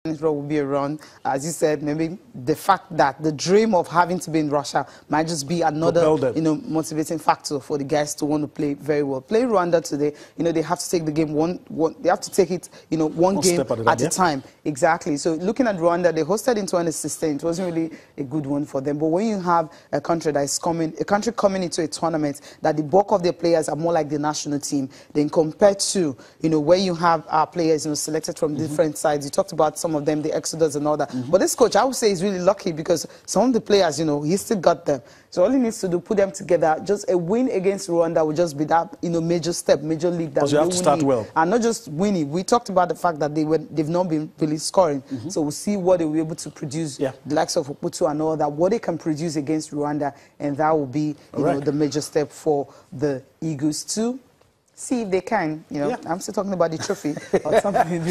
will be around. As you said, maybe the fact that the dream of having to be in Russia might just be another, motivating factor for the guys to want to play very well. Play Rwanda today, they have to take the game they have to take it, one game at a time. Exactly. So looking at Rwanda, they hosted in 2016. It wasn't really a good one for them. But when you have a country that is coming into a tournament that the bulk of their players are more like the national team, then compared to, where you have our players, selected from different sides. You talked about some of them, the Exodus and all that. But this coach, I would say, is really lucky because some of the players, he still got them. So all he needs to do, put them together. Just a win against Rwanda would just be that, major step, major leap. That you have to start well. And not just winning. We talked about the fact that they've not been really scoring. So we'll see what they will be able to produce, the likes of Pt.2 and all that, what they can produce against Rwanda, and that will be, the major step for the Eagles too. See if they can, I'm still talking about the trophy or something.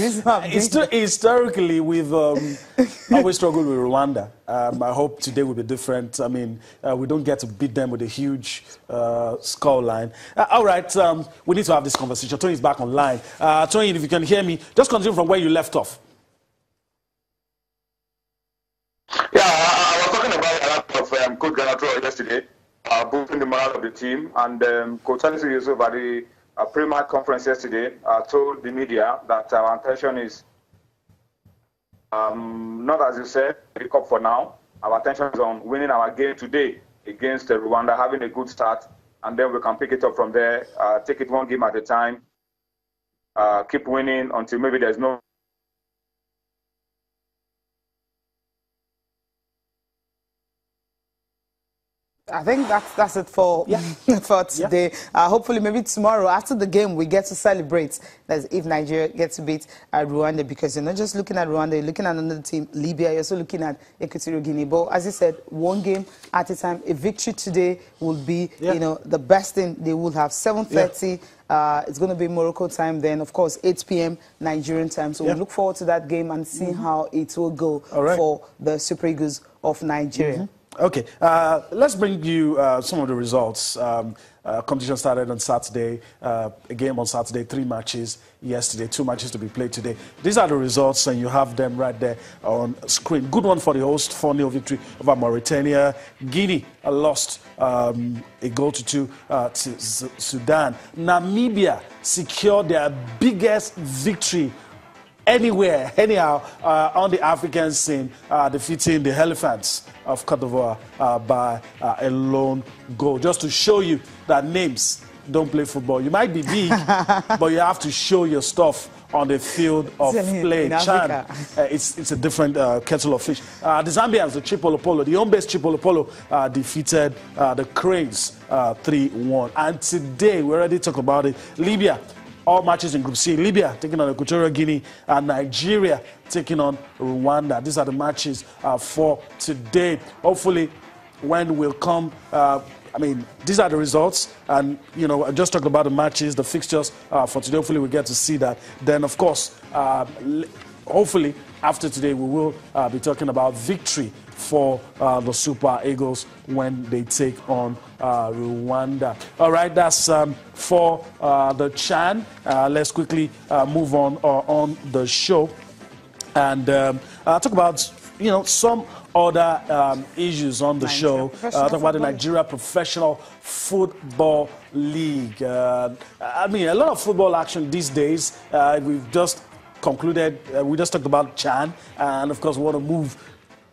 Historically, we've always struggled with Rwanda. I hope today will be different. I mean, we don't get to beat them with a huge score line. All right, we need to have this conversation. Tony is back online. Tony, if you can hear me, just continue from where you left off. Yeah, I was talking about a lot of Coach Ganato yesterday, boosting the morale of the team, and Coach Salisu Yusuf at the pre-match conference yesterday told the media that our intention is not, as you said, pick up for now. Our attention is on winning our game today against Rwanda, having a good start, and then we can pick it up from there, take it one game at a time, keep winning until maybe there's no I think that's it for for today. Hopefully, maybe tomorrow after the game we get to celebrate as if Nigeria gets to beat Rwanda, because you're not just looking at Rwanda, you're looking at another team, Libya. You're also looking at Equatorial Guinea. But as you said, one game at a time. A victory today will be, the best thing they will have. 7:30. It's going to be Morocco time. Then, of course, 8 p.m. Nigerian time. So we look forward to that game and see how it will go for the Super Eagles of Nigeria. Okay, let's bring you some of the results. Competition started on Saturday, a game on Saturday, 3 matches yesterday, 2 matches to be played today. These are the results, and you have them right there on screen. Good one for the host, 4-0 victory over Mauritania. Guinea lost a goal to 2 to Sudan. Namibia secured their biggest victory anywhere, anyhow, on the African scene, defeating the Elephants of Cote d'Ivoire by a lone goal. Just to show you that names don't play football. You might be big, but you have to show your stuff on the field of play. Chan, it's a different kettle of fish. The Zambians, the Tripoli-Polo, the home-based Tripoli-Polo defeated the Cranes 3-1. And today, we already talked about it, Libya, all matches in Group C. Libya taking on Equatorial Guinea, and Nigeria taking on Rwanda. These are the matches for today. Hopefully, when we'll come, these are the results. And, I just talked about the matches, the fixtures for today. Hopefully, we get to see that. Then, of course, hopefully, after today, we will be talking about victory for the Super Eagles when they take on Rwanda. All right, that's for the Chan. Let's quickly move on the show and talk about some other issues on the show. Talk about the Nigeria Professional Football League. A lot of football action these days. We've just concluded. We just talked about Chan, and of course, we want to move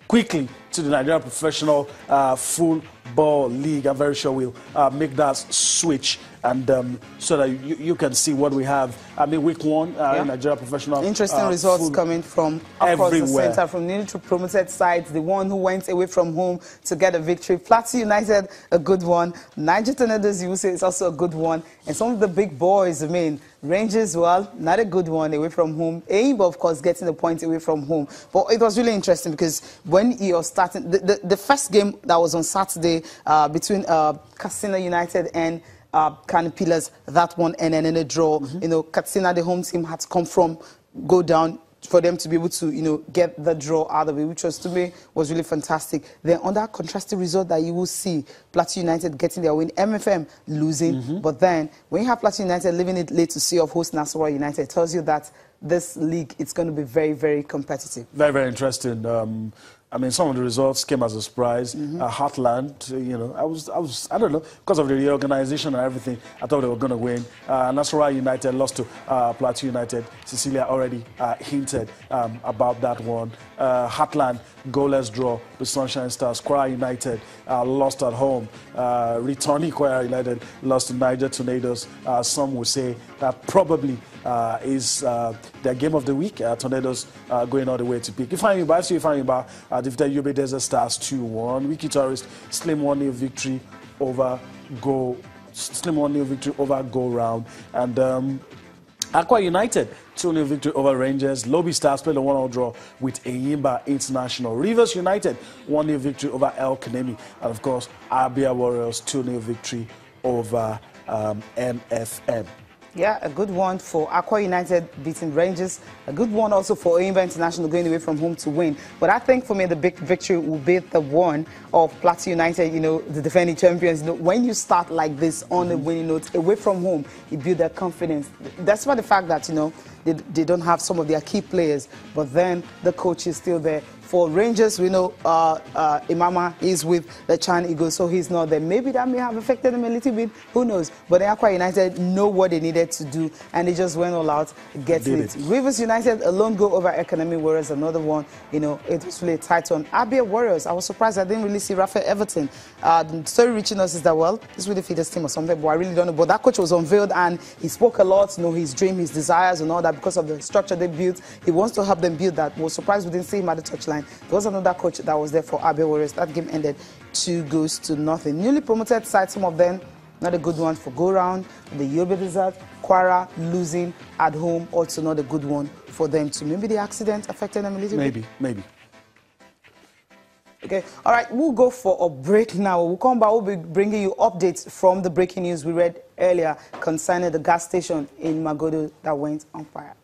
quickly to the Nigeria Professional Football League. I'm very sure we'll make that switch, and so that you can see what we have. Week 1 in Nigeria Professional. Interesting results coming from across the center, from newly promoted sides. The one who went away from home to get a victory. Plateau United, a good one. Niger Tornadoes, you will say, is also a good one. And some of the big boys, Rangers, well, not a good one away from home. AIB, of course, getting the points away from home. But it was really interesting because when you're starting, the first game that was on Saturday between Katsina United and Canopilas, that one ended in a draw. Katsina, the home team, had to go down for them to be able to, get the draw out of it, which was, to me, was really fantastic. Then on that contrasting result that you will see, Plateau United getting their win, MFM losing. But then, when you have Plateau United leaving it late to see off host Nasarawa United, it tells you that this league, it's going to be very, very competitive. Very, very interesting. I mean, some of the results came as a surprise. Heartland, you know, I don't know, because of the reorganization and everything, I thought they were going to win. Nasarawa United lost to Pt.2 United. Cecilia already hinted about that one. Heartland, goalless draw with Sunshine Stars. Kwara United lost at home. Returning Kwara United lost to Niger Tornadoes. Some will say that probably is their game of the week. Tornadoes going all the way to peak. Ifeanyi defeated Yobe Desert Stars 2-1. Wiki Tourist slim 1-0 victory over Go Round. And Aqua United 2-0 victory over Rangers. Lobby Stars played a 1-1 draw with Eyimba International. Rivers United 1-0 victory over El Kanemi. And of course, Abia Warriors 2-0 victory over NFM. Yeah, a good one for Aqua United beating Rangers. A good one also for Eyimba International going away from home to win. But I think for me, the big victory will be the one of Pt.2 United, you know, the defending champions. You know, when you start like this on a winning note, away from home, you build their confidence. That's why the fact that, you know, they don't have some of their key players, but then the coach is still there. For Rangers, we know Imama is with the Chan Eagles, so he's not there. Maybe that may have affected them a little bit. Who knows? But Aqua United know what they needed to do, and they just went all out, getting it. Rivers United alone go over Economy Warriors, another one. You know, it was really a tight one. Abia Warriors, I was surprised I didn't really see Rafael Everton. The story reaching us is that, well, this really fit his team or something, but I really don't know. But that coach was unveiled, and he spoke a lot, you know, his dream, his desires, and all that because of the structure they built. He wants to help them build that. Was surprised we didn't see him at the touchline. There was another coach that was there for Abia Warriors. That game ended 2-0. Newly promoted side, some of them, not a good one for go round. The Yobe Desert, Kwara losing at home, also not a good one for them too. Maybe the accident affected them a little bit? Maybe. Okay, all right, we'll go for a break now. We'll come back, we'll be bringing you updates from the breaking news we read earlier concerning the gas station in Magodo that went on fire.